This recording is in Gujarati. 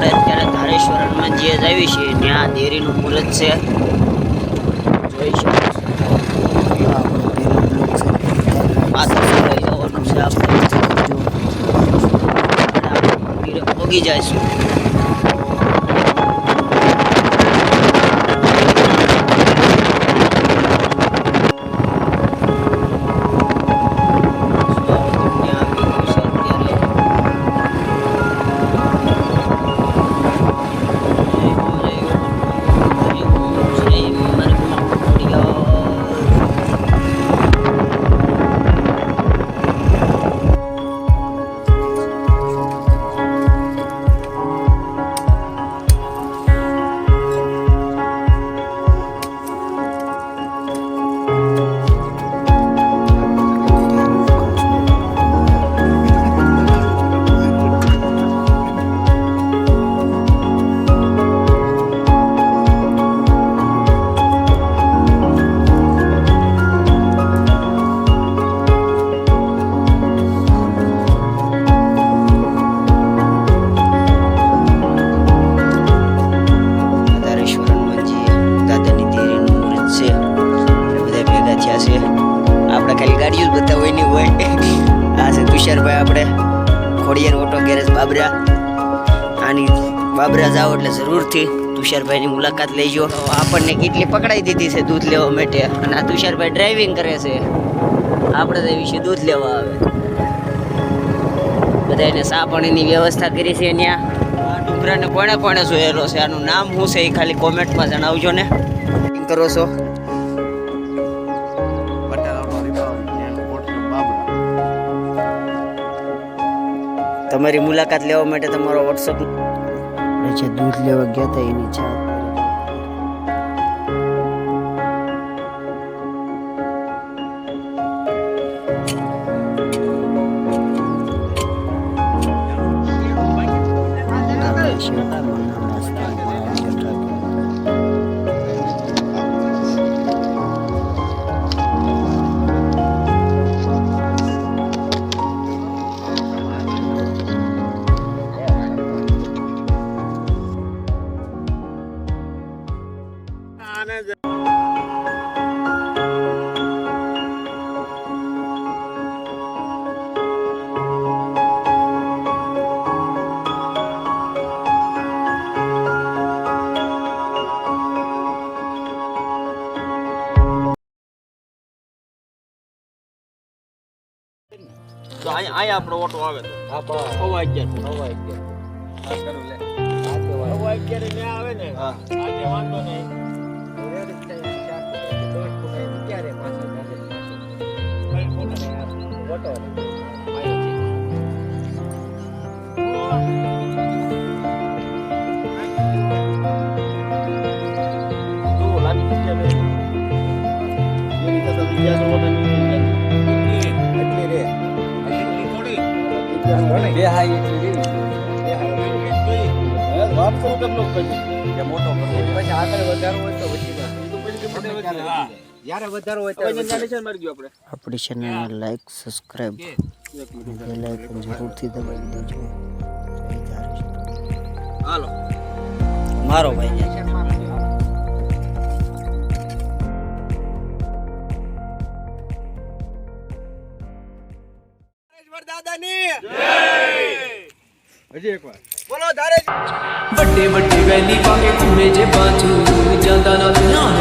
આપણે અત્યારે ધારેશ્વર હનુમાનજીએ જ આવી છીએ. ત્યાં દેરીનું મુહૂર્ત છે, જોઈ શકો છો. પાછળ જવાનું છે આપણે, પહોંચી જઈશું. આપણે ખોડિયાર ઓટો ગેરેજ બાબરા. આની બાબરા જાઓ એટલે જરૂરથી તુષારભાઈની મુલાકાત લેજો. આપણને કેટલી પકડાઈ દીધી છે દૂધ લેવા માટે, અને આ તુષારભાઈ ડ્રાઇવિંગ કરે છે, આપણે તો વિશે દૂધ લેવા આવે. બધાને ચા પાણીની વ્યવસ્થા કરી છે ત્યાં. આ ડુંગરાને કોણે કોણે જોયેલો છે, આનું નામ શું છે એ ખાલી કોમેન્ટમાં જણાવજો ને. કરો છો તમારી મુલાકાત લેવા માટે તમારો વોટ્સઅપ છે. દૂધ લેવા ગયા હતા એની ચા. તો અહીંયા આપણો ઓટો આવે તો હવા 11 આવે ને. આજે વાંધો નહીં. આપણી ચેનલને લાઈક સબસ્ક્રાઇબ બેલ આઇકન જરૂરથી દબાવી દેજો. હાલો મારો ભાઈ દાદાની હજી એક વાર બોલો ધારે. ਵੱਡੇ ਵੱਡੇ ਵੈਲੀ ਪਾ ਕੇ ਘੁੰਮੇ ਜੇ ਬਾਂਝੂ ਜਾਂਦਾ ਨਾ ਧਿਆਨ